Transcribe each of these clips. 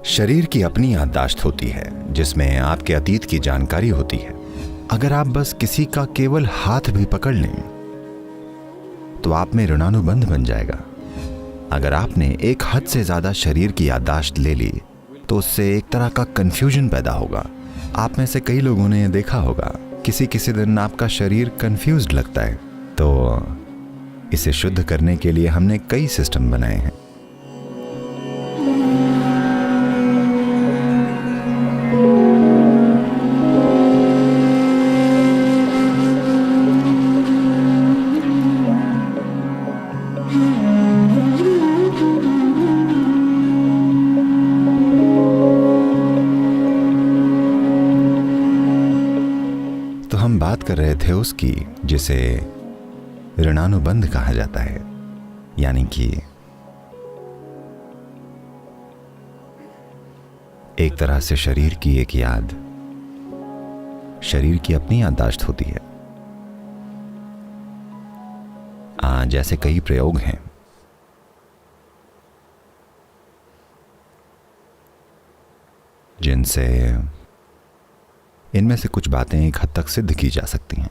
शरीर की अपनी याददाश्त होती है जिसमें आपके अतीत की जानकारी होती है। अगर आप बस किसी का केवल हाथ भी पकड़ लें तो आप में ऋणानुबंध बन जाएगा। अगर आपने एक हद से ज्यादा शरीर की याददाश्त ले ली तो उससे एक तरह का कंफ्यूजन पैदा होगा। आप में से कई लोगों ने देखा होगा किसी किसी दिन आपका शरीर कंफ्यूज्ड लगता है। तो इसे शुद्ध करने के लिए हमने कई सिस्टम बनाए हैं। तो हम बात कर रहे थे उसकी जिसे ऋणानुबंध कहा जाता है, यानी कि एक तरह से शरीर की एक याद, शरीर की अपनी याददाश्त होती है। जैसे कई प्रयोग हैं जिनसे इनमें से कुछ बातें एक हद तक सिद्ध की जा सकती हैं।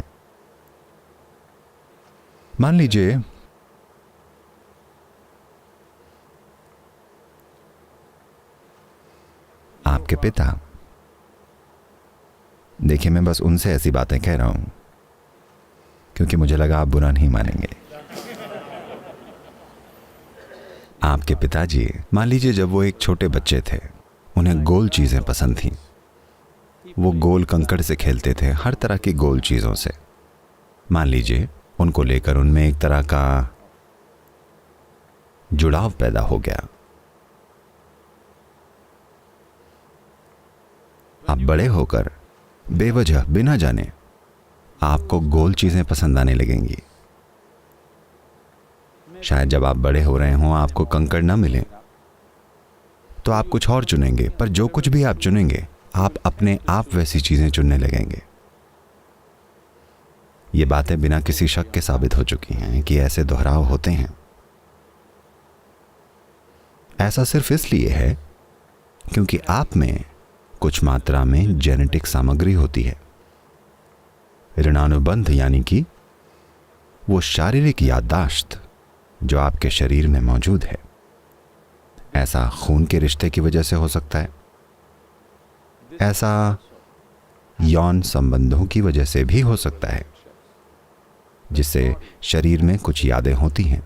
मान लीजिए आपके पिता, देखिए मैं बस उनसे ऐसी बातें कह रहा हूं क्योंकि मुझे लगा आप बुरा नहीं मानेंगे। आपके पिताजी, मान लीजिए जब वो एक छोटे बच्चे थे उन्हें गोल चीजें पसंद थीं। वो गोल कंकड़ से खेलते थे, हर तरह की गोल चीजों से। मान लीजिए उनको लेकर उनमें एक तरह का जुड़ाव पैदा हो गया। आप बड़े होकर बेवजह बिना जाने आपको गोल चीजें पसंद आने लगेंगी। शायद जब आप बड़े हो रहे हों आपको कंकड़ ना मिले तो आप कुछ और चुनेंगे, पर जो कुछ भी आप चुनेंगे आप अपने आप वैसी चीजें चुनने लगेंगे। ये बातें बिना किसी शक के साबित हो चुकी हैं कि ऐसे दोहराव होते हैं। ऐसा सिर्फ इसलिए है क्योंकि आप में कुछ मात्रा में जेनेटिक सामग्री होती है। ऋणानुबंध यानी कि वो शारीरिक याददाश्त जो आपके शरीर में मौजूद है। ऐसा खून के रिश्ते की वजह से हो सकता है, ऐसा यौन संबंधों की वजह से भी हो सकता है, जिससे शरीर में कुछ यादें होती हैं।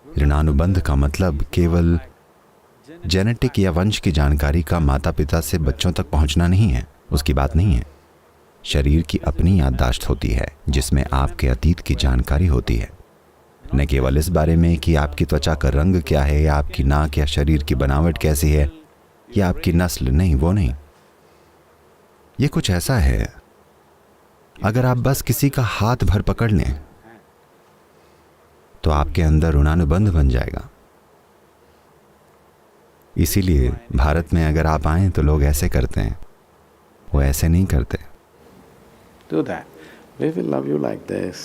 ऋणानुबंध का मतलब केवल जेनेटिक या वंश की जानकारी का माता पिता से बच्चों तक पहुंचना नहीं है, उसकी बात नहीं है। शरीर की अपनी याददाश्त होती है जिसमें आपके अतीत की जानकारी होती है। न केवल इस बारे में कि आपकी त्वचा का रंग क्या है, या आपकी नाक या शरीर की बनावट कैसी है, या आपकी नस्ल, नहीं, वो नहीं। ये कुछ ऐसा है, अगर आप बस किसी का हाथ भर पकड़ लें तो आपके अंदर ऋणानुबंध बन जाएगा। इसीलिए भारत में अगर आप आए तो लोग ऐसे करते हैं, वो ऐसे नहीं करते। Do that. We will love you like this.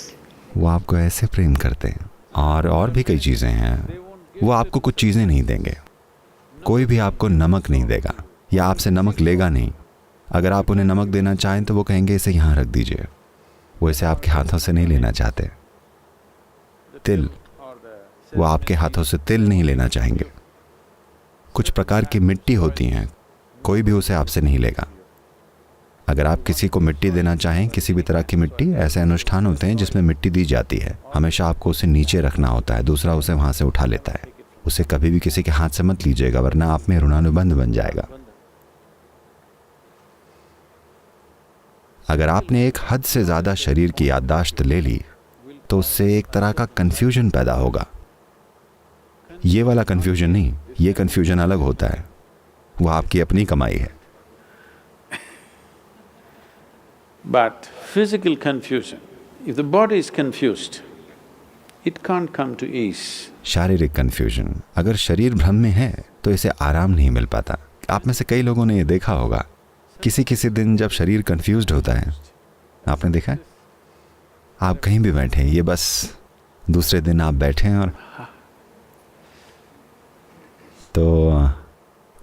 वो आपको ऐसे प्रेम करते हैं। और भी कई चीजें हैं। वो आपको कुछ चीजें नहीं देंगे। कोई भी आपको नमक नहीं देगा या आपसे नमक लेगा नहीं। अगर आप उन्हें नमक देना चाहें तो वो कहेंगे इसे यहाँ रख दीजिए। वो इसे आपके हाथों से नहीं लेना चाहते। तिल, वो आपके हाथों से तिल नहीं लेना चाहेंगे। कुछ प्रकार की मिट्टी होती हैं, कोई भी उसे आपसे नहीं लेगा। अगर आप किसी को मिट्टी देना चाहें, किसी भी तरह की मिट्टी, ऐसे अनुष्ठान होते हैं जिसमें मिट्टी दी जाती है। हमेशा आपको उसे नीचे रखना होता है, दूसरा उसे वहां से उठा लेता है। उसे कभी भी किसी के हाथ से मत लीजिएगा, वरना आप में ऋणानुबंध बन जाएगा। अगर आपने एक हद से ज्यादा शरीर की याददाश्त ले ली तो उससे एक तरह का कंफ्यूजन पैदा होगा। ये वाला कंफ्यूजन नहीं, ये कंफ्यूजन अलग होता है, वो आपकी अपनी कमाई है। But physical confusion, if the body is confused, it can't come to ease. शारीरिक कंफ्यूजन, अगर शरीर भ्रम में है तो इसे आराम नहीं मिल पाता। आप में से कई लोगों ने ये देखा होगा, किसी किसी दिन जब शरीर कंफ्यूज्ड होता है, आपने देखा है, आप कहीं भी बैठे, ये बस दूसरे दिन आप बैठे हैं और तो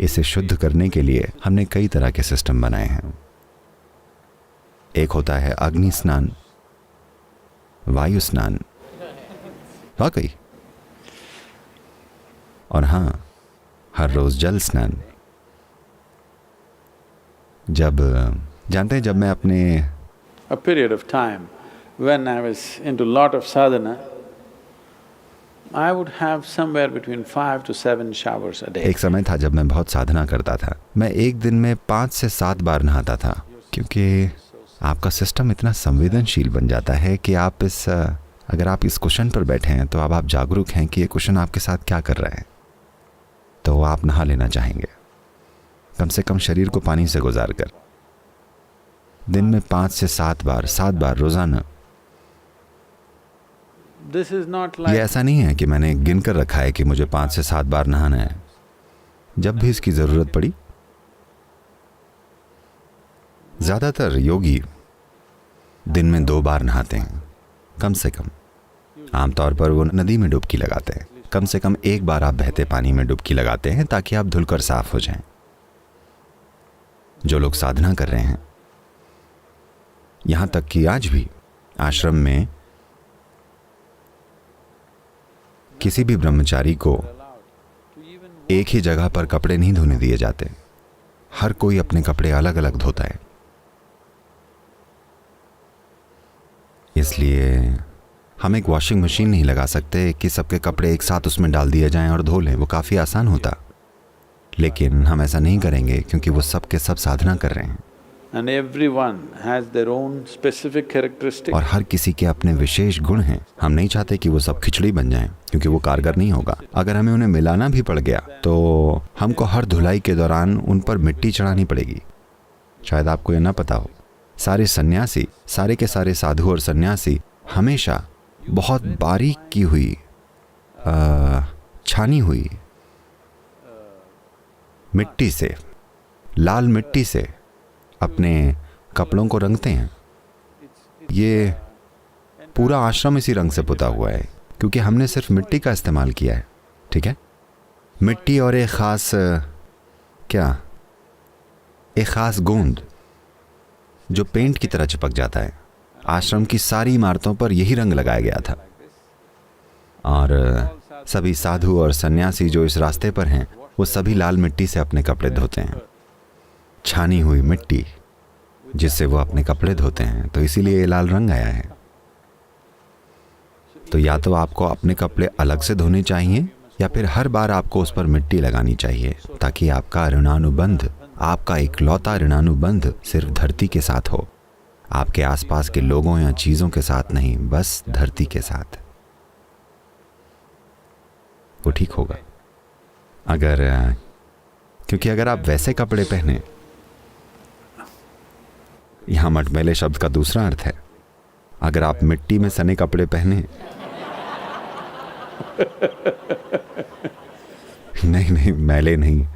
इसे शुद्ध करने के लिए हमने कई तरह के सिस्टम बनाए हैं। एक होता है अग्नि स्नान, वायु स्नान, वाकई, और हाँ, हर रोज जल स्नान। जब जानते हैं, जब मैं अपने A period of time when I was into lot of sadhana, I would have somewhere between 5 to 7 showers a day. एक समय था जब मैं बहुत साधना करता था, मैं एक दिन में 5 से 7 बार नहाता था, क्योंकि आपका सिस्टम इतना संवेदनशील बन जाता है कि आप अगर आप इस कुशन पर बैठे हैं तो अब आप जागरूक हैं कि ये कुशन आपके साथ क्या कर रहा है, तो आप नहा लेना चाहेंगे, कम से कम शरीर को पानी से गुजार कर। दिन में 5 से 7 बार रोजाना। This is not ये like ऐसा नहीं है कि मैंने गिन कर रखा है कि मुझे 5 से 7 बार नहाना है, जब भी इसकी जरूरत पड़ी। ज्यादातर योगी दिन में 2 बार नहाते हैं, कम से कम। आमतौर पर वो नदी में डुबकी लगाते हैं, कम से कम 1 बार आप बहते पानी में डुबकी लगाते हैं ताकि आप धुलकर साफ हो जाएं। जो लोग साधना कर रहे हैं, यहां तक कि आज भी आश्रम में किसी भी ब्रह्मचारी को एक ही जगह पर कपड़े नहीं धोने दिए जाते, हर कोई अपने कपड़े अलग अलग धोता है। इसलिए हम एक वॉशिंग मशीन नहीं लगा सकते कि सबके कपड़े एक साथ उसमें डाल दिए जाएं और धो लें, वो काफ़ी आसान होता। लेकिन हम ऐसा नहीं करेंगे क्योंकि वो सब के सब साधना कर रहे हैं, and everyone has their own specific characteristics. और हर किसी के अपने विशेष गुण हैं। हम नहीं चाहते कि वो सब खिचड़ी बन जाएं, क्योंकि वो कारगर नहीं होगा। अगर हमें उन्हें मिलाना भी पड़ गया तो हमको हर धुलाई के दौरान उन पर मिट्टी चढ़ानी पड़ेगी। शायद आपको ये ना पता हो, सारे सन्यासी, सारे के सारे साधु और सन्यासी हमेशा बहुत बारीक की हुई छानी हुई मिट्टी से, लाल मिट्टी से अपने कपड़ों को रंगते हैं। ये पूरा आश्रम इसी रंग से पुता हुआ है, क्योंकि हमने सिर्फ मिट्टी का इस्तेमाल किया है। ठीक है, मिट्टी और एक खास गोंद जो पेंट की तरह चिपक जाता है। आश्रम की सारी इमारतों पर यही रंग लगाया गया था, और सभी साधु और सन्यासी जो इस रास्ते पर हैं, वो सभी लाल मिट्टी से अपने कपड़े धोते हैं। छानी हुई मिट्टी जिससे वो अपने कपड़े धोते हैं, तो इसीलिए ये लाल रंग आया है। तो या तो आपको अपने कपड़े अलग से धोने चाहिए, या फिर हर बार आपको उस पर मिट्टी लगानी चाहिए, ताकि आपका ऋणानुबंध, आपका इकलौता ऋणानुबंध सिर्फ धरती के साथ हो, आपके आसपास के लोगों या चीजों के साथ नहीं, बस धरती के साथ। वो ठीक होगा क्योंकि अगर आप वैसे कपड़े पहने, यहां मटमैले शब्द का दूसरा अर्थ है, अगर आप मिट्टी में सने कपड़े पहने नहीं, मैले नहीं,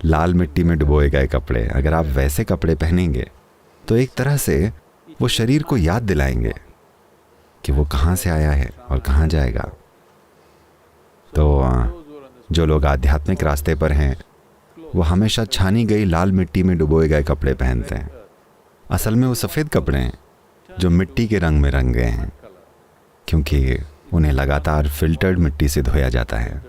लाल मिट्टी में डुबोए गए कपड़े, अगर आप वैसे कपड़े पहनेंगे तो एक तरह से वो शरीर को याद दिलाएंगे कि वो कहां से आया है और कहां जाएगा। तो जो लोग आध्यात्मिक रास्ते पर हैं, वो हमेशा छानी गई लाल मिट्टी में डुबोए गए कपड़े पहनते हैं। असल में वो सफ़ेद कपड़े हैं जो मिट्टी के रंग में रंग गए हैं, क्योंकि उन्हें लगातार फिल्टर्ड मिट्टी से धोया जाता है।